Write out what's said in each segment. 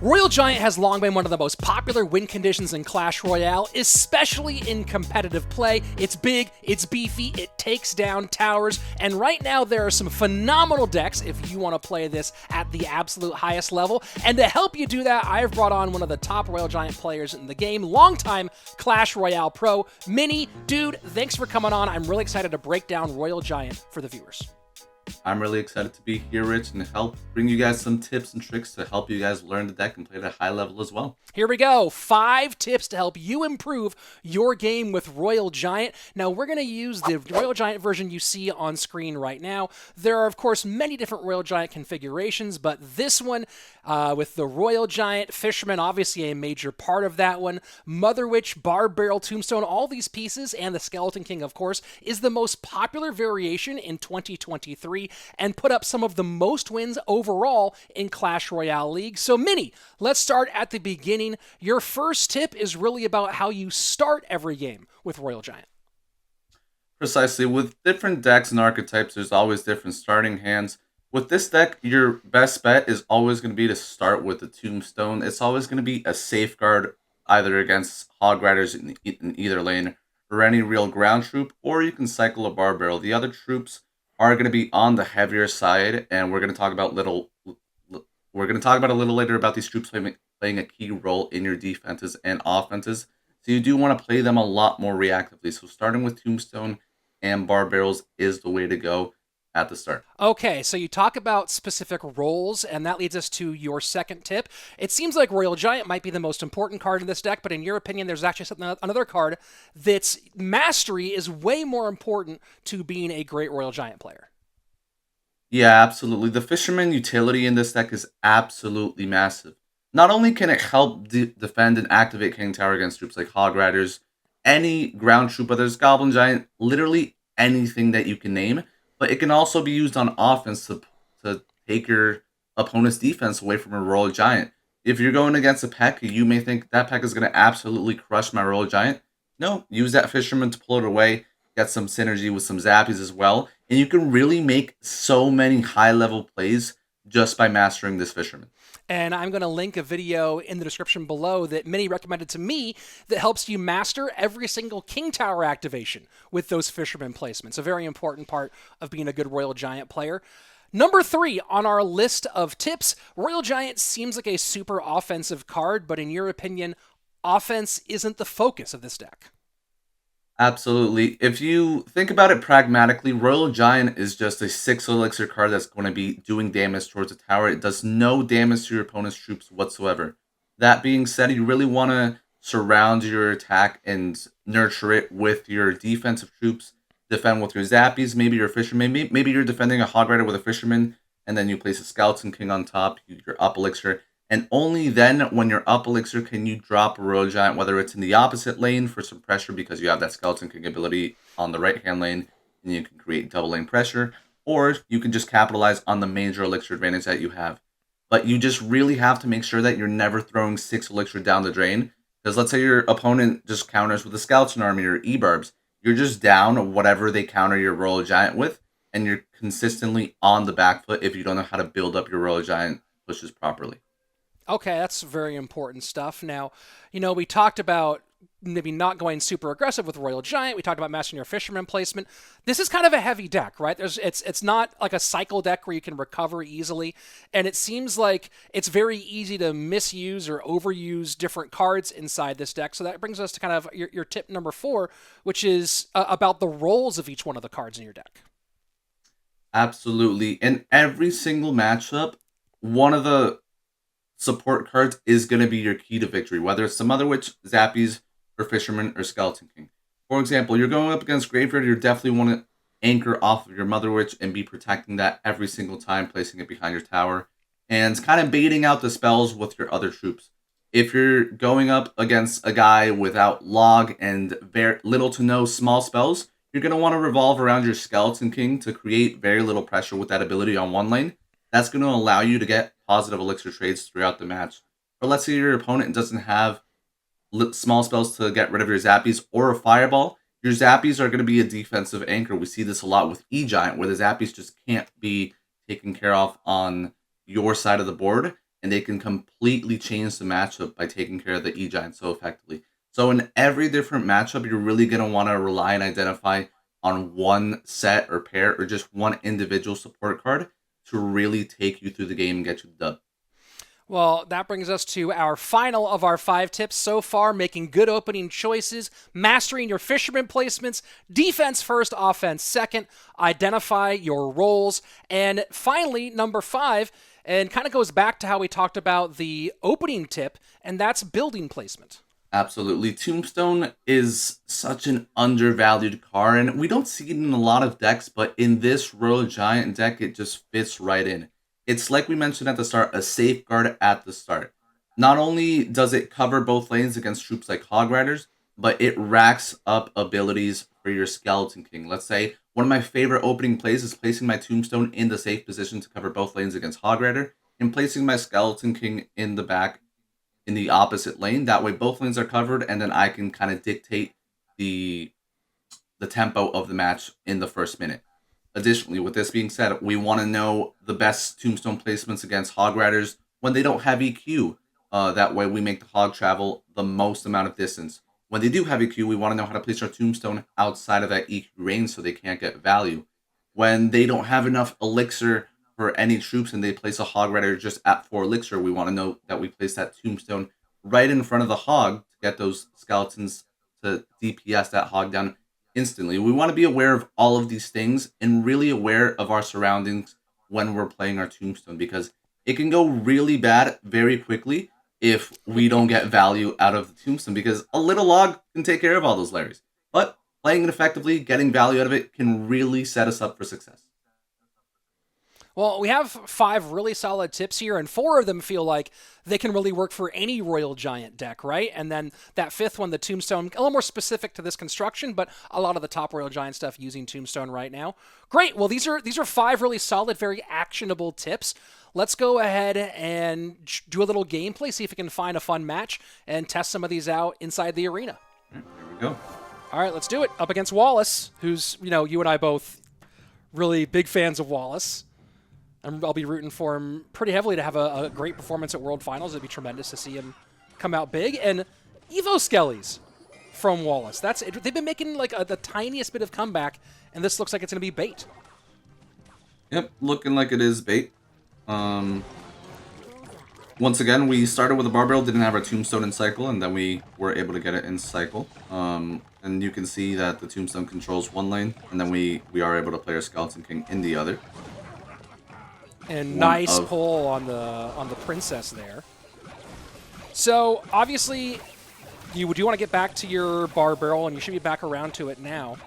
Royal Giant has long been one of the most popular win conditions in Clash Royale, especially in competitive play. It's big, it's beefy, it takes down towers, and right now there are some phenomenal decks if you want to play this at the absolute highest level. And to help you do that, I have brought on one of the top Royal Giant players in the game, longtime Clash Royale pro, Mini. Dude, thanks for coming on. I'm really excited to break down Royal Giant for the viewers. I'm really excited to be here, Rich, and help bring you guys some tips and tricks to help you guys learn the deck and play at a high level as well. Here we go. 5 tips to help you improve your game with Royal Giant. Now, we're going to use the Royal Giant version you see on screen right now. There are, of course, many different Royal Giant configurations, but this one with the Royal Giant, Fisherman, obviously a major part of that one, Mother Witch, Barb Barrell, Tombstone, all these pieces, and the Skeleton King, of course, is the most popular variation in 2023 and put up some of the most wins overall in Clash Royale League. So, Mini, let's start at the beginning. Your first tip is really about how you start every game with Royal Giant. Precisely. With different decks and archetypes, there's always different starting hands. With this deck, your best bet is always going to be to start with the Tombstone. It's always going to be a safeguard either against Hog Riders in either lane or any real ground troop, or you can cycle a Barb Barrel. The other troops are going to be on the heavier side, and we're going to talk about a little later about these troops playing a key role in your defenses and offenses. So you do want to play them a lot more reactively. So starting with Tombstone and Barb Barrels is the way to go at the start. Okay, so you talk about specific roles, and that leads us to your second tip. It seems like Royal Giant might be the most important card in this deck, but in your opinion, there's actually another card that's mastery is way more important to being a great Royal Giant player. Yeah, absolutely. The Fisherman utility in this deck is absolutely massive. Not only can it help defend and activate King Tower against troops like Hog Riders, any ground troop, whether it's Goblin Giant, literally anything that you can name, but it can also be used on offense to take your opponent's defense away from a Royal Giant. If you're going against a Peck, you may think that Peck is going to absolutely crush my Royal Giant. No, use that Fisherman to pull it away, get some synergy with some Zappies as well, and you can really make so many high-level plays just by mastering this Fisherman. And I'm going to link a video in the description below that Mini recommended to me that helps you master every single King Tower activation with those Fisherman placements. A very important part of being a good Royal Giant player. Number 3 on our list of tips, Royal Giant seems like a super offensive card, but in your opinion, offense isn't the focus of this deck. Absolutely. If you think about it pragmatically, Royal Giant is just a 6 elixir card that's going to be doing damage towards a tower. It does no damage to your opponent's troops whatsoever. That being said, you really want to surround your attack and nurture it with your defensive troops. Defend with your Zappies, maybe your Fisherman. Maybe you're defending a Hog Rider with a Fisherman, and then you place a Skeleton King on top, your up elixir. And only then, when you're up elixir, can you drop a Royal Giant, whether it's in the opposite lane for some pressure because you have that Skeleton King ability on the right-hand lane, and you can create double lane pressure, or you can just capitalize on the major elixir advantage that you have. But you just really have to make sure that you're never throwing 6 elixir down the drain, because let's say your opponent just counters with a Skeleton Army or E-Barbs. You're just down whatever they counter your Royal Giant with, and you're consistently on the back foot if you don't know how to build up your Royal Giant pushes properly. Okay, that's very important stuff. Now, we talked about maybe not going super aggressive with Royal Giant. We talked about mastering your Fisherman placement. This is kind of a heavy deck, right? It's not like a cycle deck where you can recover easily, and it seems like it's very easy to misuse or overuse different cards inside this deck. So that brings us to kind of your tip number 4, which is about the roles of each one of the cards in your deck. Absolutely. In every single matchup, one of the support cards is going to be your key to victory, whether it's the Mother Witch, Zappies, or Fisherman, or Skeleton King. For example, you're going up against Graveyard, you definitely want to anchor off of your Mother Witch and be protecting that every single time, placing it behind your tower, and kind of baiting out the spells with your other troops. If you're going up against a guy without log and very little to no small spells, you're going to want to revolve around your Skeleton King to create very little pressure with that ability on one lane. That's going to allow you to get positive elixir trades throughout the match. Or let's say your opponent doesn't have small spells to get rid of your Zappies or a Fireball. Your Zappies are going to be a defensive anchor. We see this a lot with E-Giant, where the Zappies just can't be taken care of on your side of the board. and they can completely change the matchup by taking care of the E-Giant so effectively. So in every different matchup, you're really going to want to rely and identify on one set or pair or just one individual support card to really take you through the game and get you the dub. Well, that brings us to our final of our 5 tips so far, making good opening choices, mastering your Fisherman placements, defense first, offense second, identify your roles, and finally, number 5, and kind of goes back to how we talked about the opening tip, and that's building placement. Absolutely. Tombstone is such an undervalued card, and we don't see it in a lot of decks, but in this Royal Giant deck, it just fits right in. It's like we mentioned at the start, a safeguard at the start. Not only does it cover both lanes against troops like Hog Riders, but it racks up abilities for your Skeleton King. Let's say one of my favorite opening plays is placing my Tombstone in the safe position to cover both lanes against Hog Rider, and placing my Skeleton King in the back in the opposite lane. That way both lanes are covered, and then I can kind of dictate the tempo of the match in the first minute. Additionally, with this being said, we want to know the best Tombstone placements against Hog Riders when they don't have EQ. That way we make the Hog travel the most amount of distance. When they do have EQ, we want to know how to place our Tombstone outside of that EQ range so they can't get value. When they don't have enough elixir for any troops and they place a Hog Rider just at 4 elixir, we want to know that we place that Tombstone right in front of the Hog to get those skeletons to DPS that Hog down instantly. We want to be aware of all of these things and really aware of our surroundings when we're playing our Tombstone, because it can go really bad very quickly if we don't get value out of the Tombstone, because a little log can take care of all those Larrys. But playing it effectively, getting value out of it, can really set us up for success. Well, we have 5 really solid tips here, and 4 of them feel like they can really work for any Royal Giant deck, right? And then that 5th one, the Tombstone, a little more specific to this construction, but a lot of the top Royal Giant stuff using Tombstone right now. Great. Well, these are 5 really solid, very actionable tips. Let's go ahead and do a little gameplay, see if we can find a fun match, and test some of these out inside the arena. Here we go. All right, let's do it. Up against Wallace, who's, you and I both really big fans of Wallace. I'll be rooting for him pretty heavily to have a great performance at World Finals. It'd be tremendous to see him come out big. And Evo Skellies from Wallace. They've been making like the tiniest bit of comeback, and this looks like it's going to be bait. Yep, looking like it is bait. Once again, we started with a Barb Barrell, didn't have our Tombstone in cycle, and then we were able to get it in cycle. And you can see that the Tombstone controls one lane, and then we are able to play our Skeleton King in the other. And nice pull on the princess there. So obviously, you do want to get back to your Barb Barrel, and you should be back around to it now.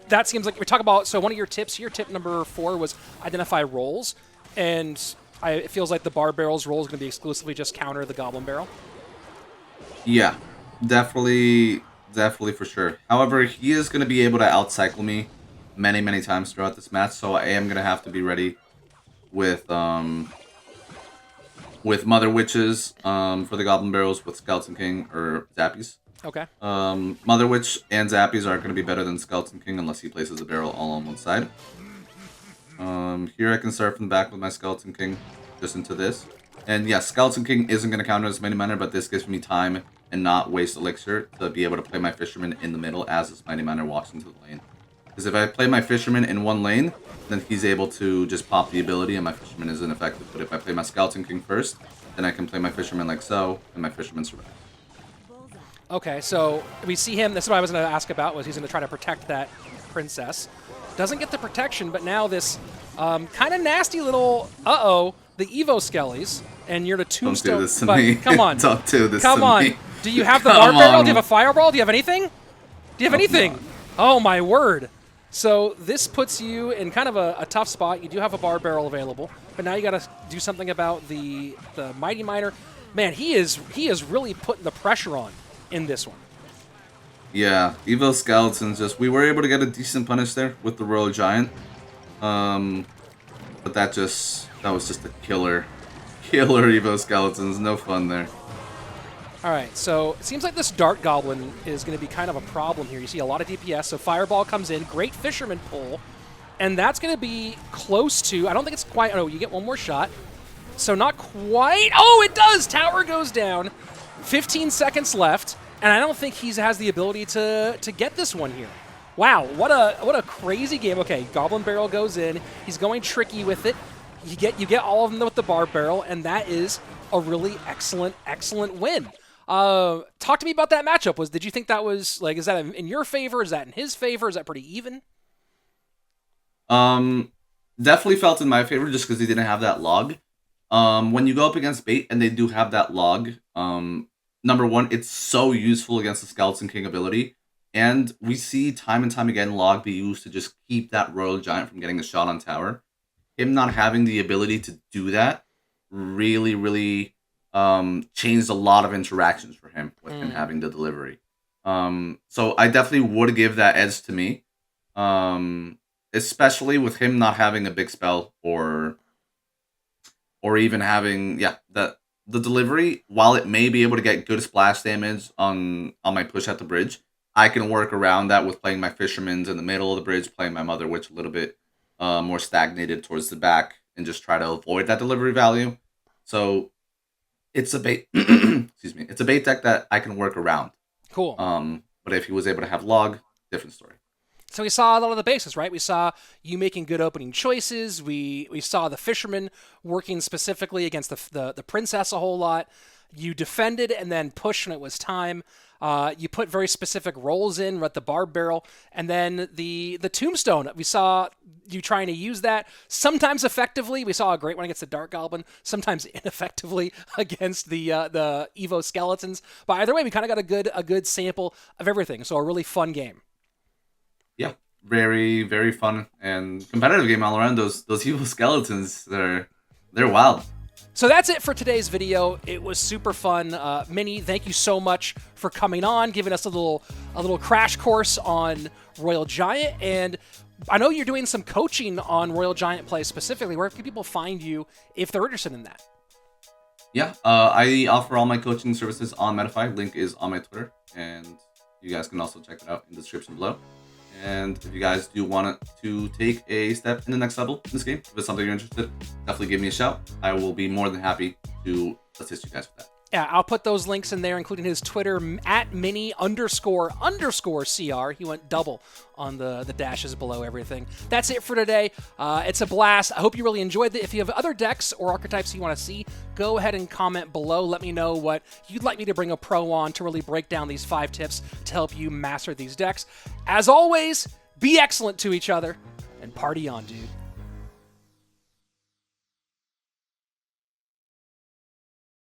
That seems like we talk about. So one of your tips here, tip number 4, was identify roles, and it feels like the Barb Barrel's role is going to be exclusively just counter the Goblin Barrel. Yeah, definitely for sure. However, he is going to be able to outcycle me many times throughout this match, so I am gonna have to be ready with Mother Witches for the Goblin Barrels, with Skeleton King or Zappies. Okay. Mother Witch and Zappies are gonna be better than Skeleton King unless he places a barrel all on one side. Here I can start from the back with my Skeleton King just into this, and yes, Skeleton King isn't gonna counter as Miniminter, but this gives me time and not waste elixir to be able to play my Fisherman in the middle as this Miniminter walks into the lane. Because if I play my Fisherman in one lane, then he's able to just pop the ability and my Fisherman is ineffective. But if I play my Skeleton King first, then I can play my Fisherman like so, and my Fisherman survives. Okay, so we see him. This is what I was going to ask about, was he's going to try to protect that princess. Doesn't get the protection, but now this kind of nasty little, the Evo Skellies, and you're the Tombstone. Don't do this to me. Come on. Don't do this Come to on. me. Do you have the Barb Barrel? Do you have a Fireball? Do you have anything? Do you have anything? Oh, my word. So this puts you in kind of a tough spot. You do have a Barb Barrel available, but now you got to do something about the Mighty Miner. Man, he is really putting the pressure on in this one. Yeah, Evo Skeletons, we were able to get a decent punish there with the Royal Giant. But that was just a killer Evo Skeletons. No fun there. All right, so it seems like this Dart Goblin is going to be kind of a problem here. You see a lot of DPS, so Fireball comes in, great Fisherman pull, and that's going to be close to, I don't think it's quite, oh, you get one more shot. So not quite. Oh, it does! Tower goes down. 15 seconds left, and I don't think he has the ability to get this one here. Wow, what a crazy game. Okay, Goblin Barrel goes in. He's going tricky with it. You get all of them with the Barb Barrel, and that is a really excellent win. Talk to me about that matchup. Did you think that was, like, is that in your favor? Is that in his favor? Is that pretty even? Definitely felt in my favor just because he didn't have that log. When you go up against bait and they do have that log, number one, it's so useful against the Skeleton King ability. And we see time and time again log be used to just keep that Royal Giant from getting a shot on tower. Him not having the ability to do that really changed a lot of interactions for him with him having the delivery. So I definitely would give that edge to me. Especially with him not having a big spell or even having the delivery, while it may be able to get good splash damage on my push at the bridge, I can work around that with playing my Fishermans in the middle of the bridge, playing my Mother Witch a little bit more stagnated towards the back, and just try to avoid that delivery value. So it's a bait excuse me, it's a bait deck that I can work around. Cool. But if he was able to have log, different story. So we saw a lot of the bases, right? We saw you making good opening choices. We saw the Fisherman working specifically against the Princess a whole lot. You defended and then pushed when it was time. You put very specific roles in with the Barb Barrel. And then the Tombstone, we saw you trying to use that. Sometimes effectively. We saw a great one against the Dark Goblin. Sometimes ineffectively against the Evo Skeletons. But either way, we kind of got a good sample of everything. So a really fun game. Yeah, very fun and competitive game all around. Those evil skeletons, they're wild. So that's it for today's video. It was super fun. Mini, thank you so much for coming on, giving us a little crash course on Royal Giant. And I know you're doing some coaching on Royal Giant play specifically. Where can people find you if they're interested in that? Yeah, I offer all my coaching services on Metafy. Link is on my Twitter, and you guys can also check it out in the description below. And if you guys do want to take a step in the next level in this game, if it's something you're interested, definitely give me a shout. I will be more than happy to assist you guys with that. Yeah, I'll put those links in there, including his Twitter, @mini__CR. He went double on the dashes below everything. That's it for today. It's a blast. I hope you really enjoyed it. If you have other decks or archetypes you want to see, go ahead and comment below. Let me know what you'd like me to bring a pro on to really break down these 5 tips to help you master these decks. As always, be excellent to each other and party on, dude.